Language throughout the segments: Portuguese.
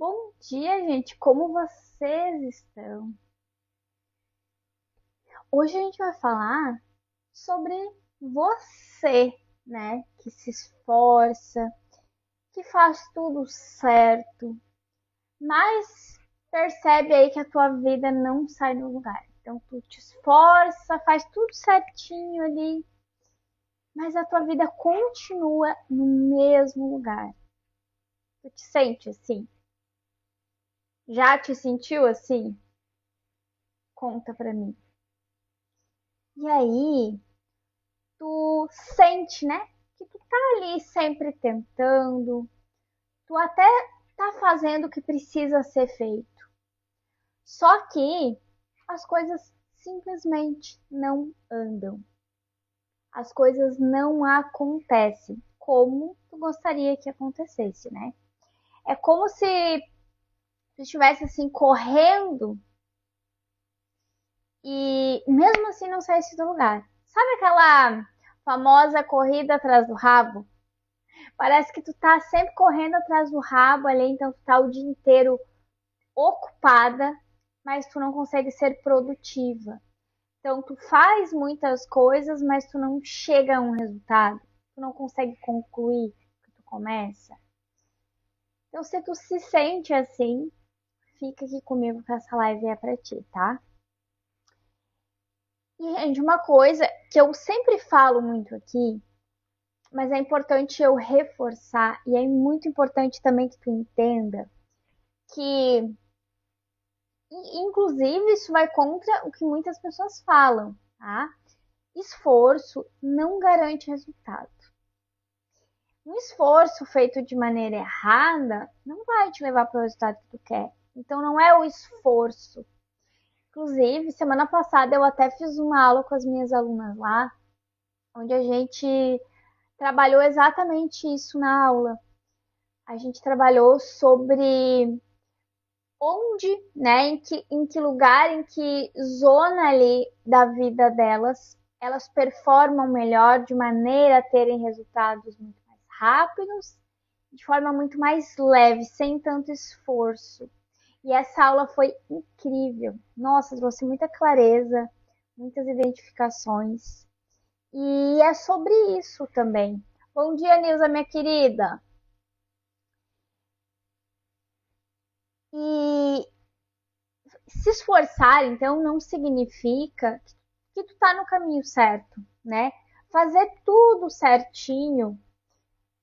Bom dia, gente. Como vocês estão? Hoje a gente vai falar sobre você, né? Que se esforça, que faz tudo certo, mas percebe aí que a tua vida não sai do lugar. Então tu te esforça, faz tudo certinho ali, mas a tua vida continua no mesmo lugar. Tu te sente assim? Já te sentiu assim? Conta pra mim. E aí, tu sente, né? Que tu tá ali sempre tentando, tu até tá fazendo o que precisa ser feito. Só que as coisas simplesmente não andam. As coisas não acontecem como tu gostaria que acontecesse, né? É como se tu estivesse assim correndo e mesmo assim não saísse do lugar. Sabe aquela famosa corrida atrás do rabo? Parece que tu tá sempre correndo atrás do rabo ali, então tu tá o dia inteiro ocupada, mas tu não consegue ser produtiva. Então tu faz muitas coisas, mas tu não chega a um resultado. Tu não consegue concluir o que tu começa. Então se tu se sente assim, fica aqui comigo que essa live é pra ti, tá? E, gente, uma coisa que eu sempre falo muito aqui, mas é importante eu reforçar, e é muito importante também que tu entenda, que inclusive isso vai contra o que muitas pessoas falam, tá? Esforço não garante resultado. Um esforço feito de maneira errada não vai te levar para o resultado que tu quer. Então não é o esforço. Inclusive, semana passada eu até fiz uma aula com as minhas alunas lá, onde a gente trabalhou exatamente isso na aula. A gente trabalhou sobre onde, né, em que lugar, em que zona ali da vida delas, elas performam melhor de maneira a terem resultados muito mais rápidos, de forma muito mais leve, sem tanto esforço. E essa aula foi incrível. Nossa, trouxe muita clareza, muitas identificações. E é sobre isso também. Bom dia, Nilza, minha querida. E se esforçar, então, não significa que tu tá no caminho certo, né? Fazer tudo certinho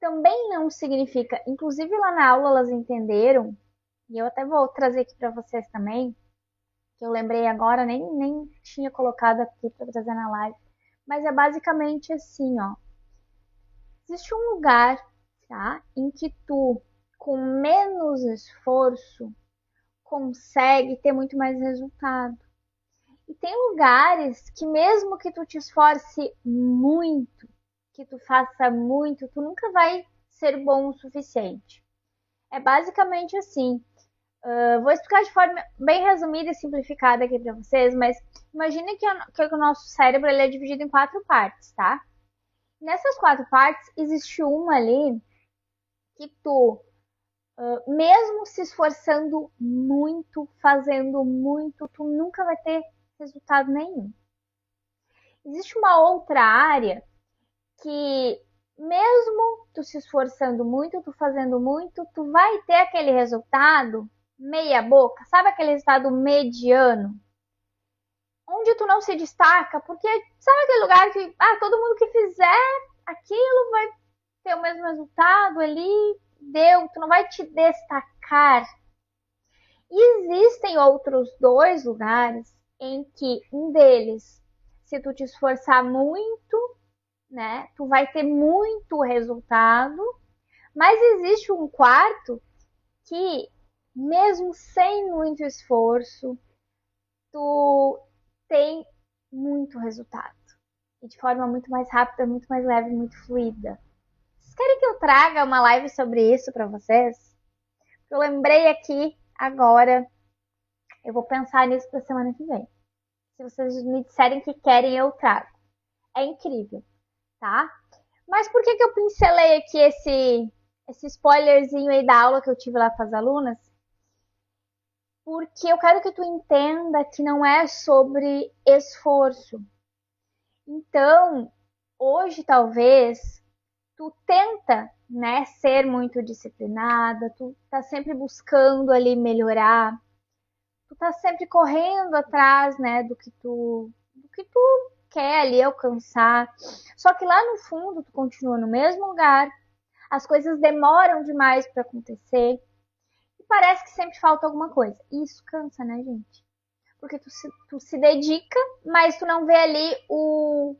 também não significa, inclusive lá na aula elas entenderam, e eu até vou trazer aqui para vocês também, que eu lembrei agora, nem tinha colocado aqui para trazer na live, mas é basicamente assim, ó. Existe um lugar, tá? Em que tu, com menos esforço, consegue ter muito mais resultado. E tem lugares que mesmo que tu te esforce muito, que tu faça muito, tu nunca vai ser bom o suficiente. É basicamente assim. Vou explicar de forma bem resumida e simplificada aqui para vocês, mas imagine que o nosso cérebro ele é dividido em 4 partes, tá? Nessas 4 partes, existe uma ali que tu, mesmo se esforçando muito, fazendo muito, tu nunca vai ter resultado nenhum. Existe uma outra área que, mesmo tu se esforçando muito, tu fazendo muito, tu vai ter aquele resultado meia boca, sabe aquele resultado mediano? Onde tu não se destaca, porque sabe aquele lugar que todo mundo que fizer aquilo vai ter o mesmo resultado ali, deu, tu não vai te destacar. E existem outros 2 lugares em que um deles, se tu te esforçar muito, né, tu vai ter muito resultado, mas existe um quarto que, mesmo sem muito esforço, tu tem muito resultado. E de forma muito mais rápida, muito mais leve, muito fluida. Vocês querem que eu traga uma live sobre isso para vocês? Eu lembrei aqui agora, eu vou pensar nisso para semana que vem. Se vocês me disserem que querem, eu trago. É incrível, tá? Mas por que eu pincelei aqui esse spoilerzinho aí da aula que eu tive lá com as alunas? porque eu quero que tu entenda que não é sobre esforço. Então, hoje talvez tu tenta, né, ser muito disciplinada, tu tá sempre buscando ali melhorar, tu tá sempre correndo atrás, né, do que tu quer ali alcançar. Só que lá no fundo tu continua no mesmo lugar, as coisas demoram demais para acontecer e parece que sempre falta alguma coisa. E isso cansa, né, gente? Porque tu se dedica, mas tu não vê ali o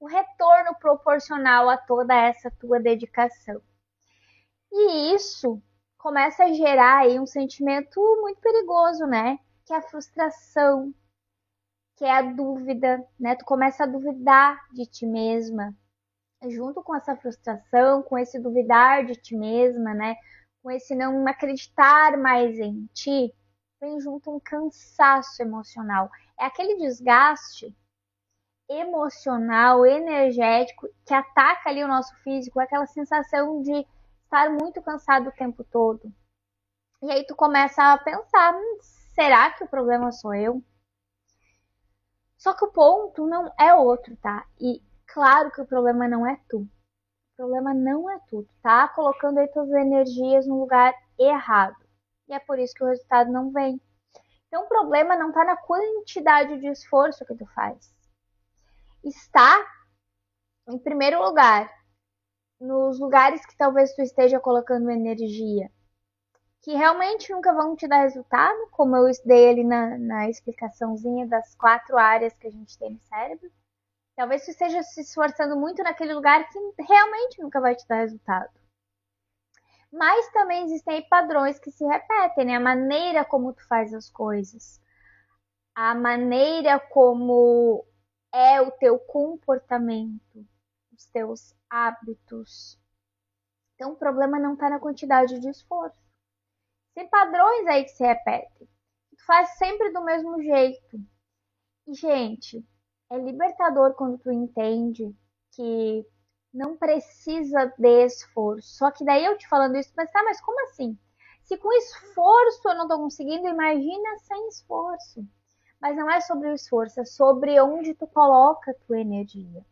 retorno proporcional a toda essa tua dedicação. E isso começa a gerar aí um sentimento muito perigoso, né? Que é a frustração, que é a dúvida, né? Tu começa a duvidar de ti mesma. Junto com essa frustração, com esse duvidar de ti mesma, né? Com esse não acreditar mais em ti, vem junto um cansaço emocional. É aquele desgaste emocional, energético, que ataca ali o nosso físico, é aquela sensação de estar muito cansado o tempo todo. E aí tu começa a pensar, será que o problema sou eu? Só que o ponto não é outro, tá? E claro que o problema não é tu. O problema não é tu. Tu tá colocando aí tuas energias no lugar errado. E é por isso que o resultado não vem. Então o problema não tá na quantidade de esforço que tu faz. Está, em primeiro lugar, nos lugares que talvez tu esteja colocando energia, que realmente nunca vão te dar resultado, como eu dei ali na explicaçãozinha das 4 áreas que a gente tem no cérebro. Talvez tu esteja se esforçando muito naquele lugar que realmente nunca vai te dar resultado. Mas também existem aí padrões que se repetem, né? A maneira como tu faz as coisas, a maneira como é o teu comportamento, os teus hábitos. Então o problema não está na quantidade de esforço. Tem padrões aí que se repetem. Tu faz sempre do mesmo jeito. E, gente, é libertador quando tu entende que não precisa de esforço. Só que daí eu te falando isso, mas como assim? Se com esforço eu não tô conseguindo, imagina sem esforço. Mas não é sobre o esforço, é sobre onde tu coloca a tua energia.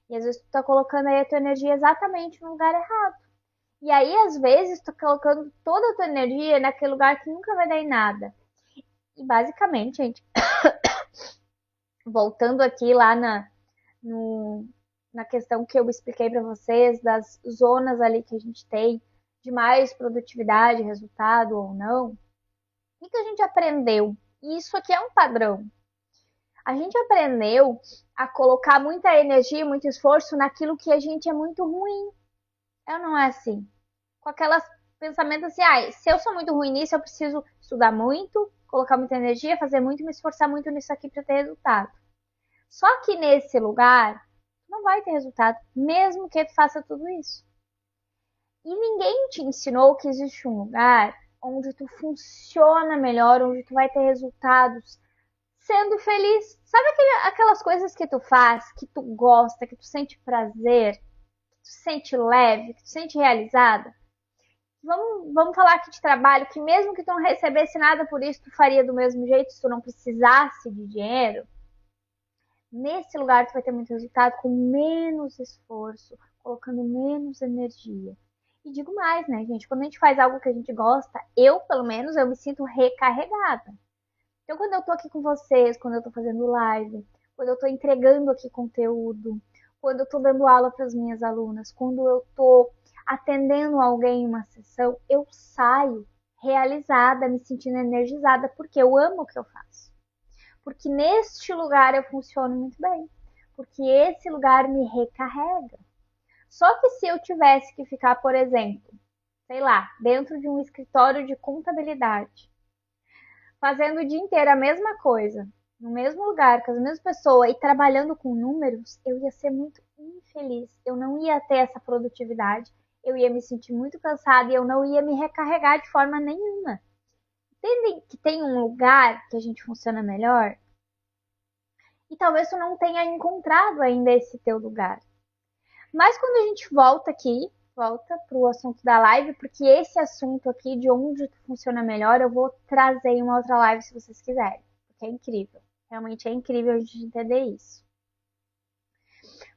E às vezes tu tá colocando aí a tua energia exatamente no lugar errado. E aí, às vezes, tu tá colocando toda a tua energia naquele lugar que nunca vai dar em nada. E basicamente, gente, voltando aqui lá no, na questão que eu expliquei para vocês, das zonas ali que a gente tem de mais produtividade, resultado ou não, o que a gente aprendeu? E isso aqui é um padrão. A gente aprendeu a colocar muita energia, muito esforço naquilo que a gente é muito ruim. Eu não é assim. Com aquelas pensamentos assim, se eu sou muito ruim nisso, eu preciso estudar muito, colocar muita energia, fazer muito, me esforçar muito nisso aqui para ter resultado. Só que nesse lugar, não vai ter resultado, mesmo que tu faça tudo isso. E ninguém te ensinou que existe um lugar onde tu funciona melhor, onde tu vai ter resultados sendo feliz. Sabe aquelas coisas que tu faz, que tu gosta, que tu sente prazer, que tu sente leve, que tu sente realizada? Vamos falar aqui de trabalho, que mesmo que tu não recebesse nada por isso, tu faria do mesmo jeito se tu não precisasse de dinheiro. Nesse lugar tu vai ter muito resultado com menos esforço, colocando menos energia. E digo mais, né, gente? Quando a gente faz algo que a gente gosta, eu, pelo menos, eu me sinto recarregada. Então, quando eu tô aqui com vocês, quando eu tô fazendo live, quando eu tô entregando aqui conteúdo, quando eu tô dando aula para as minhas alunas, quando eu tô atendendo alguém em uma sessão, eu saio realizada, me sentindo energizada, porque eu amo o que eu faço. Porque neste lugar eu funciono muito bem. Porque esse lugar me recarrega. Só que se eu tivesse que ficar, por exemplo, sei lá, dentro de um escritório de contabilidade, fazendo o dia inteiro a mesma coisa, no mesmo lugar, com as mesmas pessoas e trabalhando com números, eu ia ser muito infeliz. Eu não ia ter essa produtividade, eu ia me sentir muito cansada e eu não ia me recarregar de forma nenhuma. Entendem que tem um lugar que a gente funciona melhor? E talvez tu não tenha encontrado ainda esse teu lugar. Mas quando a gente volta aqui, volta para o assunto da live, porque esse assunto aqui, de onde funciona melhor, eu vou trazer em uma outra live se vocês quiserem, porque é incrível. Realmente é incrível a gente entender isso.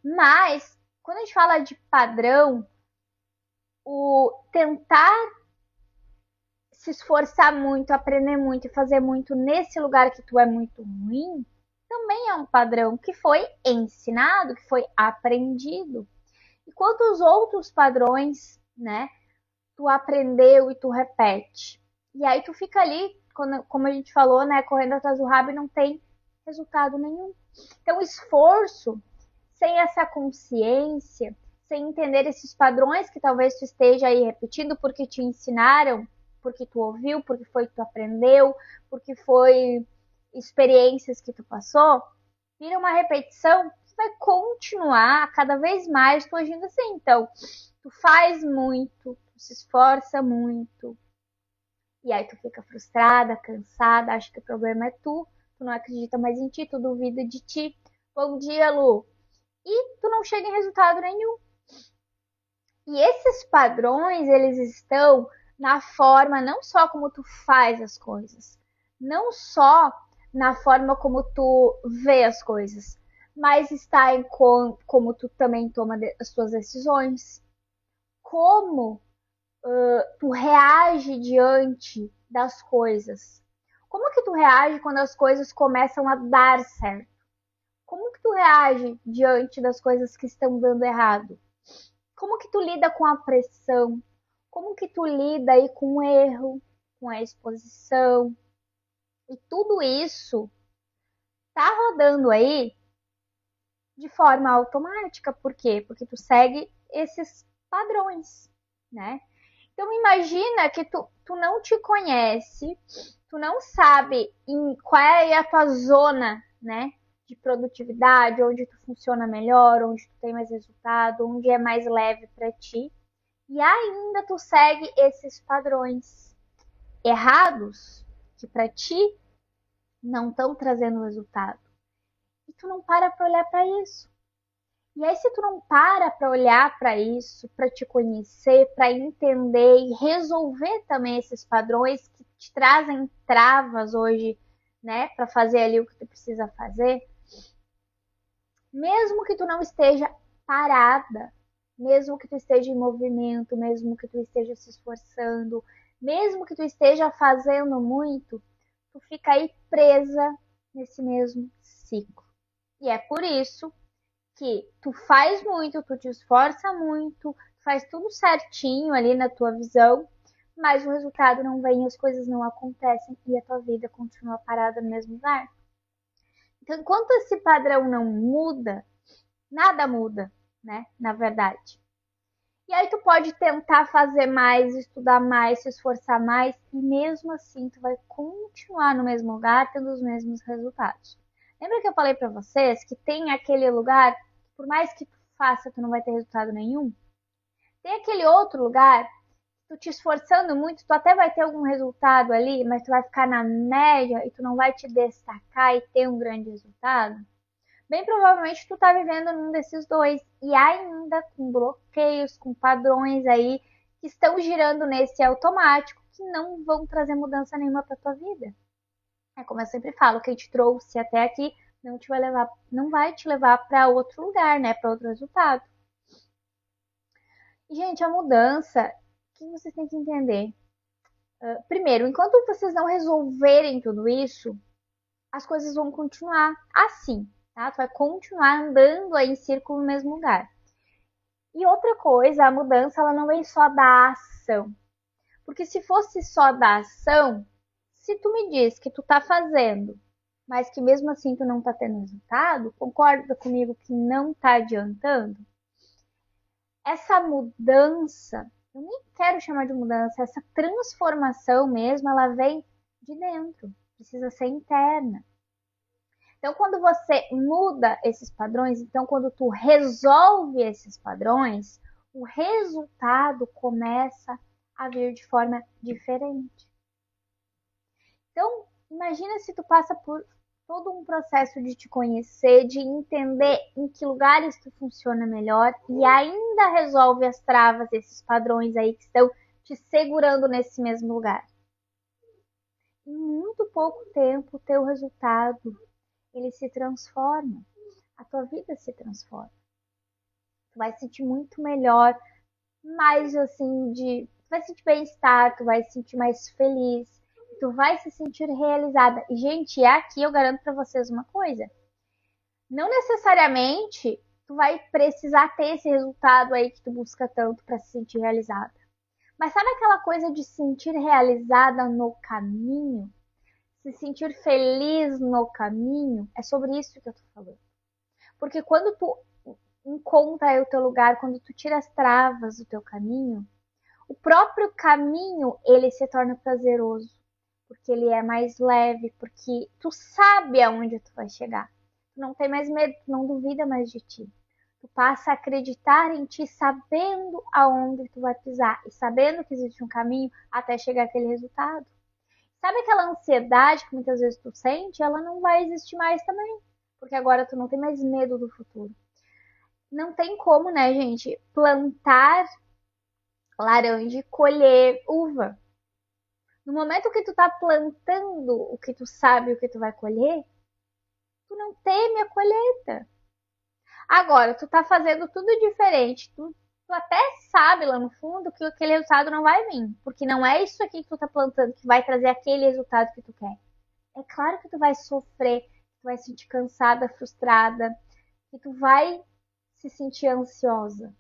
Mas, quando a gente fala de padrão, o tentar se esforçar muito, aprender muito e fazer muito nesse lugar que tu é muito ruim, também é um padrão que foi ensinado, que foi aprendido. Enquanto os outros padrões, né, tu aprendeu e tu repete. E aí tu fica ali, como a gente falou, né, correndo atrás do rabo e não tem resultado nenhum. Então, esforço sem essa consciência, sem entender esses padrões que talvez tu esteja aí repetindo porque te ensinaram, porque tu ouviu, porque foi que tu aprendeu, porque foi experiências que tu passou, vira uma repetição que vai continuar cada vez mais tu agindo assim. Então, tu faz muito, tu se esforça muito, e aí tu fica frustrada, cansada, acha que o problema é tu não acredita mais em ti, tu duvida de ti. Bom dia, Lu. E tu não chega em resultado nenhum. E esses padrões, eles estão na forma não só como tu faz as coisas, não só na forma como tu vê as coisas, mas está em como tu também toma as tuas decisões, como tu reage diante das coisas. Como que tu reage quando as coisas começam a dar certo? Como que tu reage diante das coisas que estão dando errado? Como que tu lida com a pressão? Como que tu lida aí com o erro, com a exposição? E tudo isso tá rodando aí de forma automática. Por quê? Porque tu segue esses padrões, né? Então imagina que tu não te conhece, tu não sabe qual é a tua zona, né, de produtividade, onde tu funciona melhor, onde tu tem mais resultado, onde é mais leve para ti. E ainda tu segue esses padrões errados que para ti não estão trazendo resultado. E tu não para olhar para isso. E aí, se tu não para olhar para isso, para te conhecer, para entender e resolver também esses padrões que te trazem travas hoje, né, para fazer ali o que tu precisa fazer, mesmo que tu não esteja parada, mesmo que tu esteja em movimento, mesmo que tu esteja se esforçando, mesmo que tu esteja fazendo muito, tu fica aí presa nesse mesmo ciclo. E é por isso que tu faz muito, tu te esforça muito, faz tudo certinho ali na tua visão, mas o resultado não vem, as coisas não acontecem e a tua vida continua parada no mesmo lugar. Então, enquanto esse padrão não muda, nada muda, né? Na verdade. E aí tu pode tentar fazer mais, estudar mais, se esforçar mais, e mesmo assim tu vai continuar no mesmo lugar, tendo os mesmos resultados. Lembra que eu falei para vocês que tem aquele lugar por mais que tu faça, tu não vai ter resultado nenhum. Tem aquele outro lugar, tu te esforçando muito, tu até vai ter algum resultado ali, mas tu vai ficar na média e tu não vai te destacar e ter um grande resultado. Bem provavelmente tu tá vivendo num desses dois e ainda com bloqueios, com padrões aí que estão girando nesse automático que não vão trazer mudança nenhuma para tua vida. É como eu sempre falo, quem te trouxe até aqui não vai te levar para outro lugar, né, para outro resultado. E, gente, a mudança, o que vocês têm que entender? Primeiro, enquanto vocês não resolverem tudo isso, as coisas vão continuar assim, tá? Tu vai continuar andando aí em círculo no mesmo lugar. E outra coisa, a mudança ela não vem só da ação. Porque se fosse só da ação, se tu me diz que tu tá fazendo, mas que mesmo assim tu não tá tendo resultado, concorda comigo que não tá adiantando? Essa mudança, eu nem quero chamar de mudança, essa transformação mesmo, ela vem de dentro, precisa ser interna. Então, quando você muda esses padrões, então quando tu resolve esses padrões, o resultado começa a vir de forma diferente. Então, imagina se tu passa por todo um processo de te conhecer, de entender em que lugares tu funciona melhor e ainda resolve as travas, esses padrões aí que estão te segurando nesse mesmo lugar. Em muito pouco tempo, o teu resultado, ele se transforma. A tua vida se transforma. Tu vai se sentir muito melhor, mais assim tu vai sentir bem-estar, tu vai se sentir mais feliz, tu vai se sentir realizada. E gente, aqui eu garanto para vocês uma coisa. Não necessariamente tu vai precisar ter esse resultado aí que tu busca tanto para se sentir realizada. Mas sabe aquela coisa de se sentir realizada no caminho? Se sentir feliz no caminho? É sobre isso que eu tô falando. Porque quando tu encontra aí o teu lugar, quando tu tira as travas do teu caminho, o próprio caminho, ele se torna prazeroso, porque ele é mais leve, porque tu sabe aonde tu vai chegar. Tu não tem mais medo, tu não duvida mais de ti. Tu passa a acreditar em ti sabendo aonde tu vai pisar e sabendo que existe um caminho até chegar àquele resultado. Sabe aquela ansiedade que muitas vezes tu sente? Ela não vai existir mais também, porque agora tu não tem mais medo do futuro. Não tem como, né, gente, plantar laranja e colher uva. No momento que tu tá plantando o que tu sabe, o que tu vai colher, tu não teme a colheita. Agora, tu tá fazendo tudo diferente. Tu até sabe lá no fundo que aquele resultado não vai vir. Porque não é isso aqui que tu tá plantando que vai trazer aquele resultado que tu quer. É claro que tu vai sofrer, que tu vai se sentir cansada, frustrada, que tu vai se sentir ansiosa.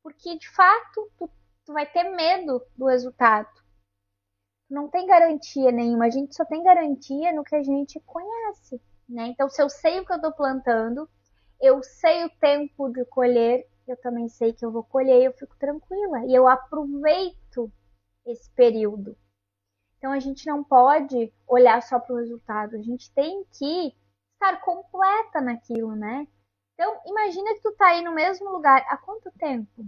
Porque, de fato, tu vai ter medo do resultado. Não tem garantia nenhuma, a gente só tem garantia no que a gente conhece, né? Então, se eu sei o que eu estou plantando, eu sei o tempo de colher, eu também sei que eu vou colher, eu fico tranquila e eu aproveito esse período. Então, a gente não pode olhar só para o resultado, a gente tem que estar completa naquilo, né? Então, imagina que tu tá aí no mesmo lugar há quanto tempo?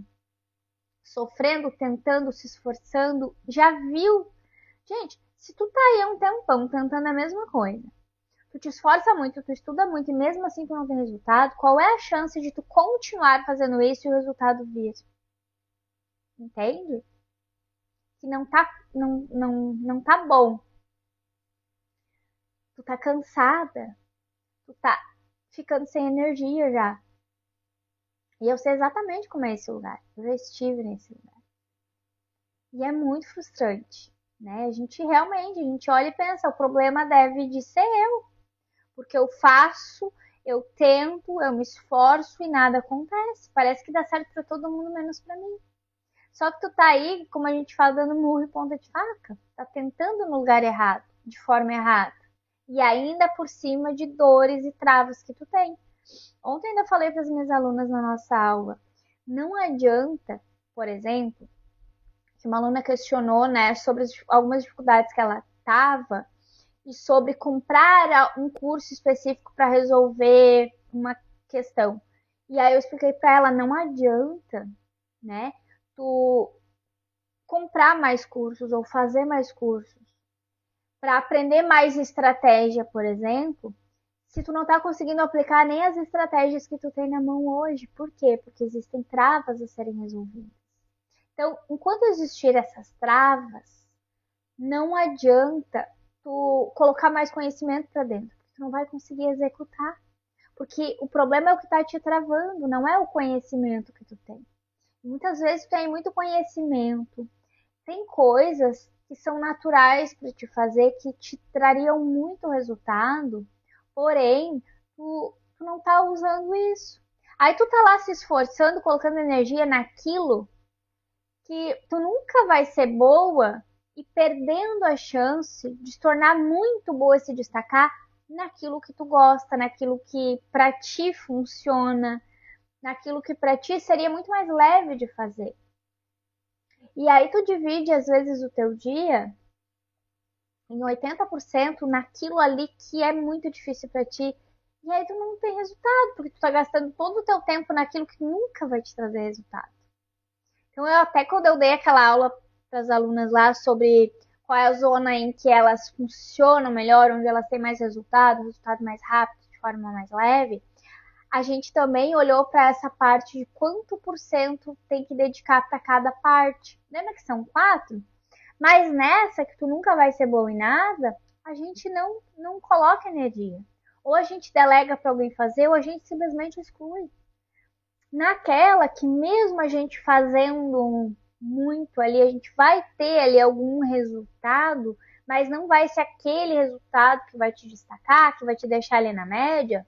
Sofrendo, tentando, se esforçando, já viu? Gente, se tu tá aí há um tempão tentando a mesma coisa, tu te esforça muito, tu estuda muito e mesmo assim tu não tem resultado, qual é a chance de tu continuar fazendo isso e o resultado vir? Entende? Que não tá bom. Tu tá cansada, tu tá ficando sem energia já. E eu sei exatamente como é esse lugar. Eu já estive nesse lugar. E é muito frustrante, né? A gente olha e pensa, o problema deve de ser eu. Porque eu faço, eu tento, eu me esforço e nada acontece. Parece que dá certo para todo mundo, menos para mim. Só que tu tá aí, como a gente fala, dando murro e ponta de faca. Tá tentando no lugar errado, de forma errada. E ainda por cima de dores e travas que tu tem. Ontem ainda falei para as minhas alunas na nossa aula. Não adianta, por exemplo, que uma aluna questionou, né, sobre algumas dificuldades que ela tava e sobre comprar um curso específico para resolver uma questão. E aí eu expliquei para ela, não adianta, né, tu comprar mais cursos ou fazer mais cursos para aprender mais estratégia, por exemplo, se tu não tá conseguindo aplicar nem as estratégias que tu tem na mão hoje. Por quê? Porque existem travas a serem resolvidas. Então, enquanto existir essas travas, não adianta tu colocar mais conhecimento para dentro, porque tu não vai conseguir executar. Porque o problema é o que está te travando, não é o conhecimento que tu tem. Muitas vezes tu tem muito conhecimento, tem coisas que são naturais para te fazer, que te trariam muito resultado, porém, tu não tá usando isso. Aí tu tá lá se esforçando, colocando energia naquilo que tu nunca vai ser boa e perdendo a chance de se tornar muito boa e se destacar naquilo que tu gosta, naquilo que para ti funciona, naquilo que para ti seria muito mais leve de fazer. E aí tu divide às vezes o teu dia em 80% naquilo ali que é muito difícil para ti. E aí tu não tem resultado, porque tu tá gastando todo o teu tempo naquilo que nunca vai te trazer resultado. Então, quando eu dei aquela aula para as alunas lá sobre qual é a zona em que elas funcionam melhor, onde elas têm mais resultado mais rápido, de forma mais leve, a gente também olhou para essa parte de quanto por cento tem que dedicar para cada parte. Lembra que são 4? Mas nessa, que tu nunca vai ser boa em nada, a gente não coloca energia. Ou a gente delega para alguém fazer, ou a gente simplesmente exclui. Naquela que mesmo a gente fazendo muito ali, a gente vai ter ali algum resultado, mas não vai ser aquele resultado que vai te destacar, que vai te deixar ali na média.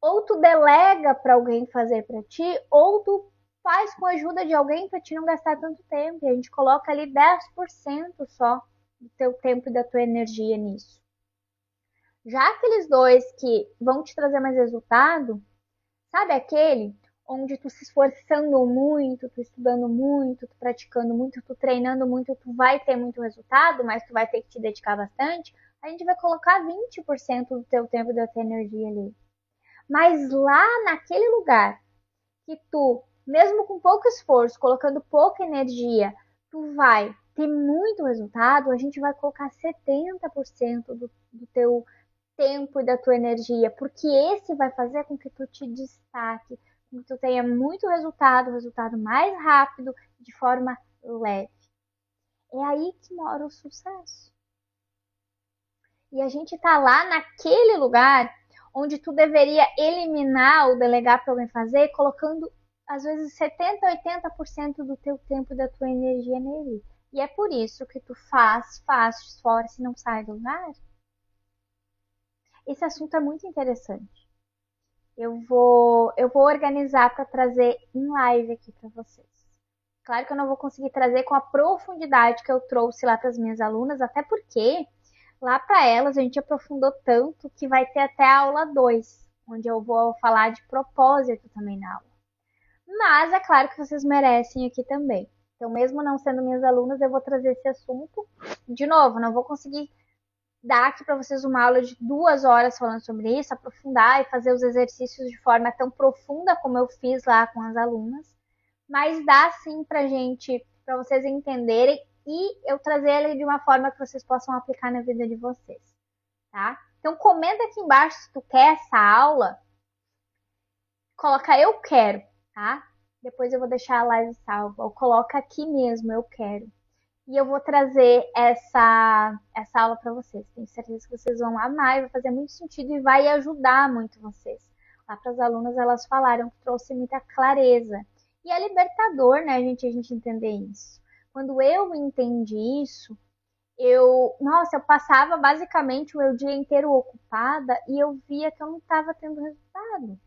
Ou tu delega para alguém fazer para ti, ou tu faz com a ajuda de alguém para te não gastar tanto tempo. E a gente coloca ali 10% só do teu tempo e da tua energia nisso. Já aqueles 2 que vão te trazer mais resultado, sabe aquele onde tu se esforçando muito, tu estudando muito, tu praticando muito, tu treinando muito, tu vai ter muito resultado, mas tu vai ter que te dedicar bastante, a gente vai colocar 20% do teu tempo e da tua energia ali. Mas lá naquele lugar que tu, mesmo com pouco esforço, colocando pouca energia, tu vai ter muito resultado, a gente vai colocar 70% do teu tempo e da tua energia, porque esse vai fazer com que tu te destaque, com que tu tenha muito resultado mais rápido, de forma leve. É aí que mora o sucesso. E a gente tá lá naquele lugar onde tu deveria eliminar ou delegar para alguém fazer, colocando às vezes 70, 80% do teu tempo e da tua energia nele. E é por isso que tu faz, esforça e não sai do lugar. Esse assunto é muito interessante. Eu vou organizar para trazer em live aqui para vocês. Claro que eu não vou conseguir trazer com a profundidade que eu trouxe lá para as minhas alunas, até porque lá para elas a gente aprofundou tanto que vai ter até a aula 2, onde eu vou falar de propósito também na aula. Mas é claro que vocês merecem aqui também. Então, mesmo não sendo minhas alunas, eu vou trazer esse assunto. De novo, não vou conseguir dar aqui para vocês uma aula de 2 horas falando sobre isso, aprofundar e fazer os exercícios de forma tão profunda como eu fiz lá com as alunas. Mas dá sim pra gente, para vocês entenderem e eu trazer ele de uma forma que vocês possam aplicar na vida de vocês, tá? Então comenta aqui embaixo se tu quer essa aula, coloca eu quero, tá? Depois eu vou deixar a live salva, ou coloca aqui mesmo eu quero. E eu vou trazer essa aula para vocês. Tenho certeza que vocês vão amar e vai fazer muito sentido e vai ajudar muito vocês. Lá para as alunas elas falaram que trouxe muita clareza. E é libertador, né, a gente entender isso. Quando eu entendi isso, eu passava basicamente o meu dia inteiro ocupada e eu via que eu não estava tendo resultado.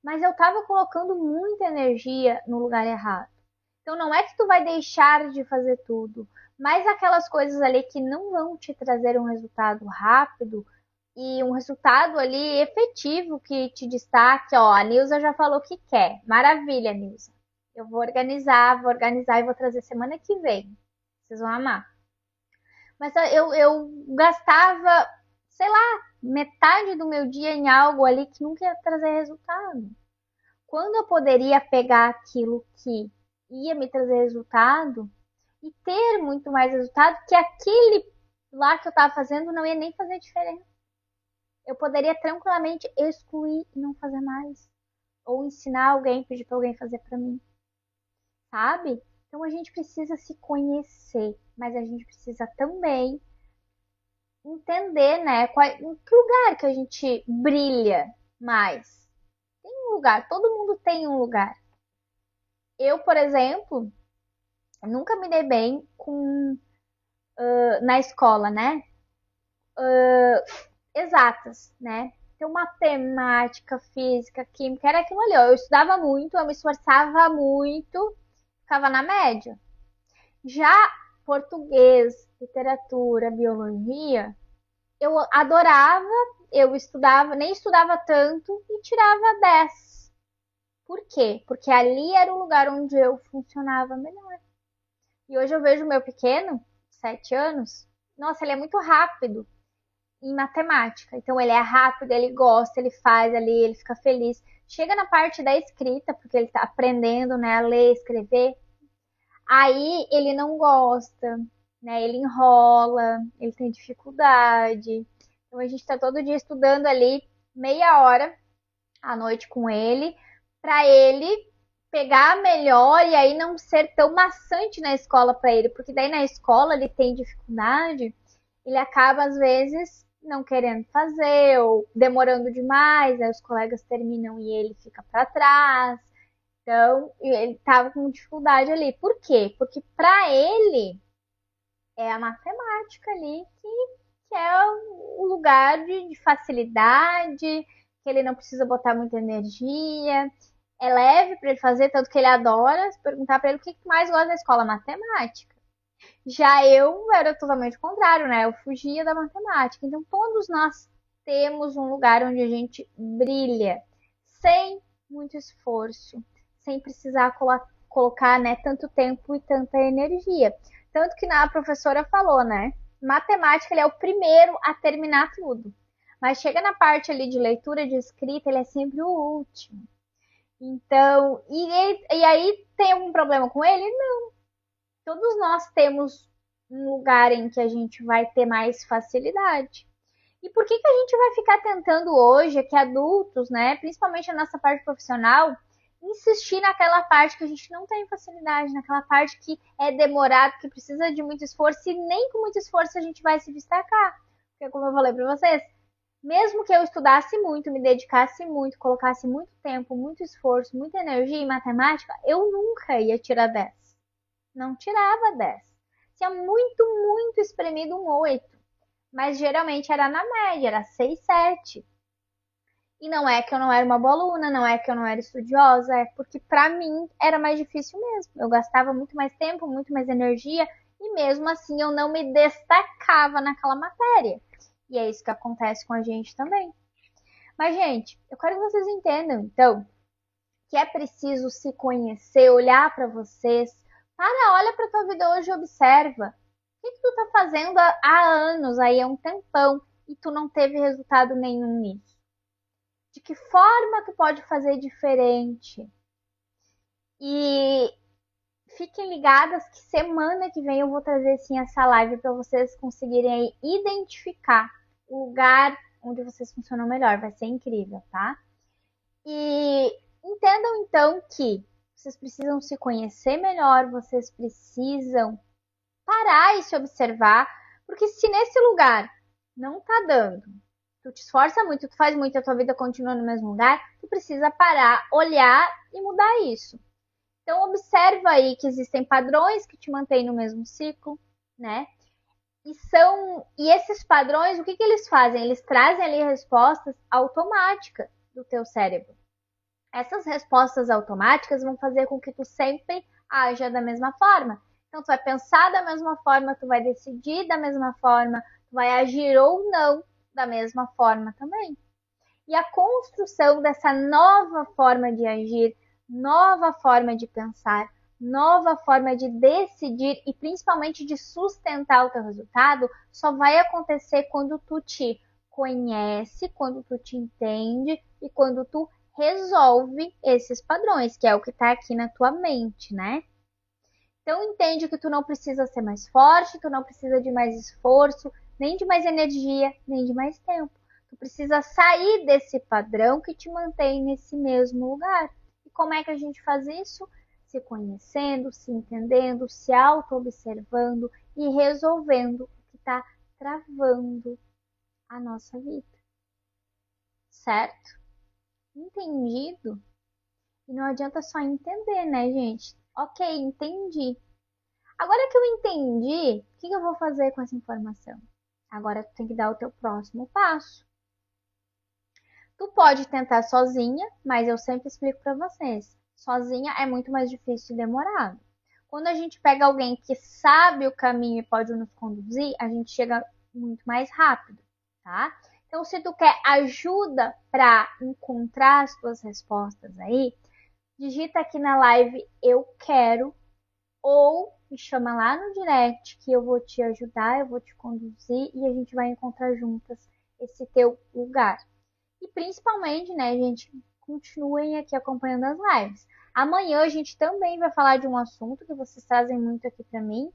Mas eu estava colocando muita energia no lugar errado. Então não é que tu vai deixar de fazer tudo, mas aquelas coisas ali que não vão te trazer um resultado rápido e um resultado ali efetivo que te destaque, ó, a Nilza já falou que quer. Maravilha, Nilza. Eu vou organizar e vou trazer semana que vem. Vocês vão amar. Mas eu gastava, sei lá, metade do meu dia em algo ali que nunca ia trazer resultado. Quando eu poderia pegar aquilo que ia me trazer resultado e ter muito mais resultado que aquele lá que eu estava fazendo não ia nem fazer diferença. Eu poderia tranquilamente excluir e não fazer mais. Ou ensinar alguém, pedir para alguém fazer para mim. Sabe? Então a gente precisa se conhecer, mas a gente precisa também entender, né, em que lugar que a gente brilha mais. Tem um lugar, todo mundo tem um lugar. Eu, por exemplo, nunca me dei bem na escola, né? Exatas, né? Então, matemática, física, química, era aquilo ali. Eu estudava muito, eu me esforçava muito, ficava na média. Já português, literatura, biologia, eu adorava, eu estudava, nem estudava tanto e tirava 10. Por quê? Porque ali era o lugar onde eu funcionava melhor. E hoje eu vejo o meu pequeno, 7 anos, nossa, ele é muito rápido em matemática. Então ele é rápido, ele gosta, ele faz ali, ele fica feliz. Chega na parte da escrita, porque ele está aprendendo, né, a ler, escrever. Aí ele não gosta, né? Ele enrola, ele tem dificuldade. Então a gente está todo dia estudando ali meia hora à noite com ele, para ele pegar melhor e aí não ser tão maçante na escola para ele, porque daí na escola ele tem dificuldade, ele acaba às vezes não querendo fazer ou demorando demais, aí os colegas terminam e ele fica para trás. Então, ele estava com dificuldade ali. Por quê? Porque para ele é a matemática ali que é o lugar de facilidade, que ele não precisa botar muita energia, é leve para ele fazer, tanto que ele adora. Se perguntar para ele o que mais gosta da escola, matemática. Já eu era totalmente o contrário, né? Eu fugia da matemática. Então, todos nós temos um lugar onde a gente brilha, sem muito esforço, sem precisar colocar, né, tanto tempo e tanta energia. Tanto que a professora falou, né? Matemática ele é o primeiro a terminar tudo. Mas chega na parte ali de leitura, de escrita, ele é sempre o último. Então, e aí tem algum problema com ele? Não. Todos nós temos um lugar em que a gente vai ter mais facilidade. E por que a gente vai ficar tentando hoje, que adultos, né, principalmente a nossa parte profissional, insistir naquela parte que a gente não tem facilidade, naquela parte que é demorado, que precisa de muito esforço, e nem com muito esforço a gente vai se destacar. Porque, como eu falei para vocês, mesmo que eu estudasse muito, me dedicasse muito, colocasse muito tempo, muito esforço, muita energia em matemática, eu nunca ia tirar 10. Não tirava 10. Tinha muito, muito espremido um 8. Mas geralmente era na média, era 6, 7. E não é que eu não era uma boa aluna, não é que eu não era estudiosa, é porque para mim era mais difícil mesmo. Eu gastava muito mais tempo, muito mais energia e mesmo assim eu não me destacava naquela matéria. E é isso que acontece com a gente também. Mas, gente, eu quero que vocês entendam, então, que é preciso se conhecer, olhar para vocês. Olha para tua vida hoje e observa. O que tu tá fazendo há anos, aí há um tempão, e tu não teve resultado nenhum nisso? De que forma tu pode fazer diferente? E fiquem ligadas que semana que vem eu vou trazer sim essa live para vocês conseguirem aí identificar o lugar onde vocês funcionam melhor. Vai ser incrível, tá? E entendam então que vocês precisam se conhecer melhor, vocês precisam parar e se observar, porque se nesse lugar não tá dando, tu te esforça muito, tu faz muito, a tua vida continua no mesmo lugar, tu precisa parar, olhar e mudar isso. Então observa aí que existem padrões que te mantêm no mesmo ciclo, né? E esses padrões, o que eles fazem? Eles trazem ali respostas automáticas do teu cérebro. Essas respostas automáticas vão fazer com que tu sempre haja da mesma forma. Então, tu vai pensar da mesma forma, tu vai decidir da mesma forma, tu vai agir ou não da mesma forma também. E a construção dessa nova forma de agir, nova forma de pensar, nova forma de decidir e principalmente de sustentar o teu resultado, só vai acontecer quando tu te conhece, quando tu te entende e quando tu resolve esses padrões, que é o que está aqui na tua mente, né? Então entende que tu não precisa ser mais forte, tu não precisa de mais esforço, nem de mais energia, nem de mais tempo. Tu precisa sair desse padrão que te mantém nesse mesmo lugar. E como é que a gente faz isso? Se conhecendo, se entendendo, se auto-observando e resolvendo o que está travando a nossa vida. Certo? Entendido? E não adianta só entender, né, gente? Ok, entendi. Agora que eu entendi, o que eu vou fazer com essa informação? Agora tu tem que dar o teu próximo passo. Tu pode tentar sozinha, mas eu sempre explico para vocês. Sozinha é muito mais difícil e demorado. Quando a gente pega alguém que sabe o caminho e pode nos conduzir, a gente chega muito mais rápido, tá? Então, se tu quer ajuda para encontrar as tuas respostas aí, digita aqui na live eu quero ou me chama lá no direct que eu vou te ajudar, eu vou te conduzir e a gente vai encontrar juntas esse teu lugar. E principalmente, né, gente, continuem aqui acompanhando as lives. Amanhã a gente também vai falar de um assunto que vocês trazem muito aqui para mim,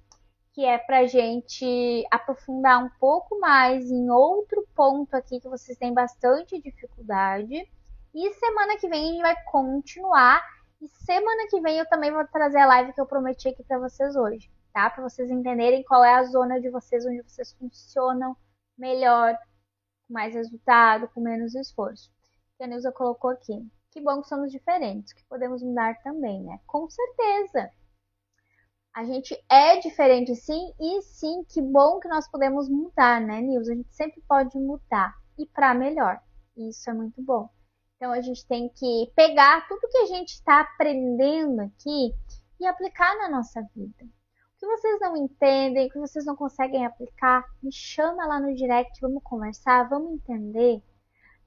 que é pra gente aprofundar um pouco mais em outro ponto aqui que vocês têm bastante dificuldade. E semana que vem a gente vai continuar. E semana que vem eu também vou trazer a live que eu prometi aqui pra vocês hoje, tá? Pra vocês entenderem qual é a zona de vocês, onde vocês funcionam melhor, com mais resultado, com menos esforço. Que a Nilza colocou aqui. Que bom que somos diferentes, que podemos mudar também, né? Com certeza. A gente é diferente sim, e sim, que bom que nós podemos mudar, né, Nilza? A gente sempre pode mudar e para melhor. E isso é muito bom. Então a gente tem que pegar tudo que a gente está aprendendo aqui e aplicar na nossa vida. O que vocês não entendem, o que vocês não conseguem aplicar, me chama lá no direct, vamos conversar, vamos entender.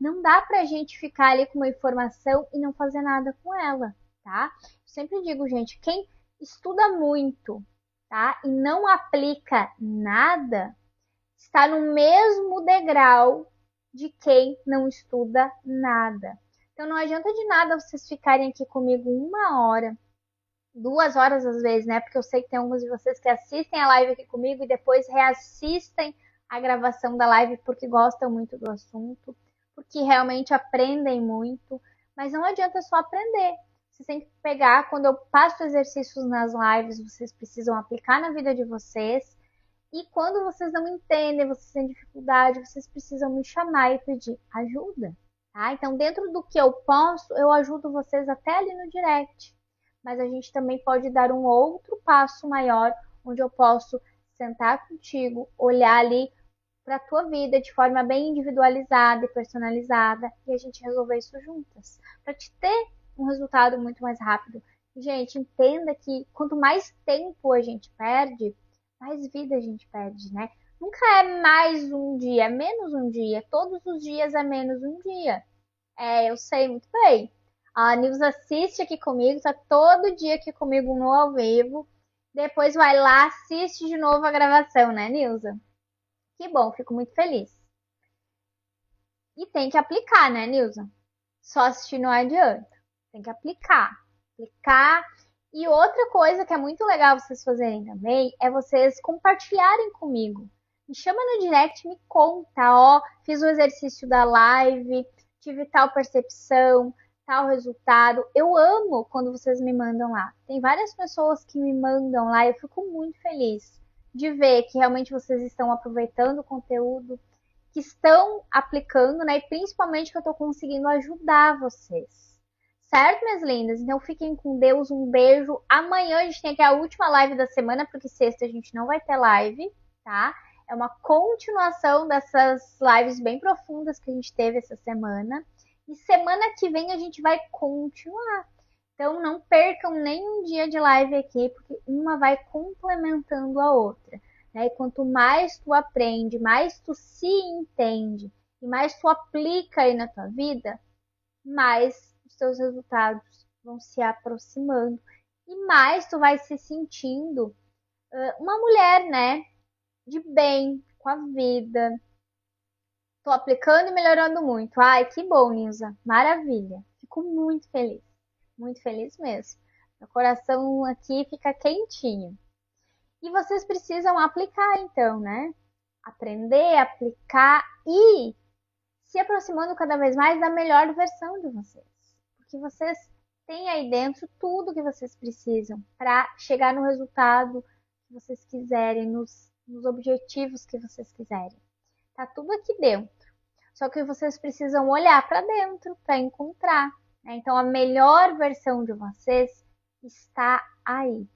Não dá pra gente ficar ali com uma informação e não fazer nada com ela, tá? Eu sempre digo, gente, quem estuda muito, tá? E não aplica nada, está no mesmo degrau de quem não estuda nada. Então não adianta de nada vocês ficarem aqui comigo 1 hora, 2 horas às vezes, né? Porque eu sei que tem alguns de vocês que assistem a live aqui comigo e depois reassistem a gravação da live porque gostam muito do assunto, porque realmente aprendem muito, mas não adianta só aprender. Vocês têm que pegar, quando eu passo exercícios nas lives, vocês precisam aplicar na vida de vocês. E quando vocês não entendem, vocês têm dificuldade, vocês precisam me chamar e pedir ajuda. Tá? Então, dentro do que eu posso, eu ajudo vocês até ali no direct. Mas a gente também pode dar um outro passo maior, onde eu posso sentar contigo, olhar ali para a tua vida de forma bem individualizada e personalizada e a gente resolver isso juntas, para te ter um resultado muito mais rápido. E, gente, entenda que quanto mais tempo a gente perde, mais vida a gente perde, né? Nunca é mais um dia, é menos um dia. Todos os dias é menos um dia. Eu sei muito bem. A Nilza assiste aqui comigo, tá todo dia aqui comigo no ao vivo. Depois vai lá, assiste de novo a gravação, né, Nilza? Que bom, fico muito feliz. E tem que aplicar, né, Nilza? Só assistir não adianta. Tem que aplicar. Aplicar. E outra coisa que é muito legal vocês fazerem também é vocês compartilharem comigo. Me chama no direct, me conta, ó, fiz o exercício da live, tive tal percepção, tal resultado. Eu amo quando vocês me mandam lá. Tem várias pessoas que me mandam lá e eu fico muito feliz de ver que realmente vocês estão aproveitando o conteúdo, que estão aplicando, né? E principalmente que eu estou conseguindo ajudar vocês. Certo, minhas lindas? Então fiquem com Deus, um beijo. Amanhã a gente tem aqui a última live da semana, porque sexta a gente não vai ter live, tá? É uma continuação dessas lives bem profundas que a gente teve essa semana. E semana que vem a gente vai continuar. Então não percam nenhum dia de live aqui, porque uma vai complementando a outra. Né? E quanto mais tu aprende, mais tu se entende e mais tu aplica aí na tua vida, mais os teus resultados vão se aproximando e mais tu vai se sentindo uma mulher, né, de bem com a vida. Tô aplicando e melhorando muito. Ai, que bom, Nilza. Maravilha. Fico muito feliz. Muito feliz mesmo. Meu coração aqui fica quentinho. E vocês precisam aplicar, então, né? Aprender, aplicar e se aproximando cada vez mais da melhor versão de vocês. Porque vocês têm aí dentro tudo que vocês precisam para chegar no resultado que vocês quiserem, nos objetivos que vocês quiserem. Tá tudo aqui dentro. Só que vocês precisam olhar para dentro para encontrar. Né? Então, a melhor versão de vocês está aí.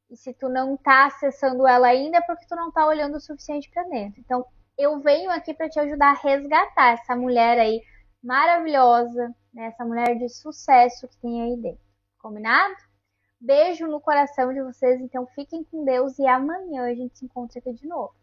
E se tu não tá acessando ela ainda, é porque tu não tá olhando o suficiente para dentro. Então, eu venho aqui para te ajudar a resgatar essa mulher aí maravilhosa, né? Essa mulher de sucesso que tem aí dentro. Combinado? Beijo no coração de vocês. Então, fiquem com Deus e amanhã a gente se encontra aqui de novo.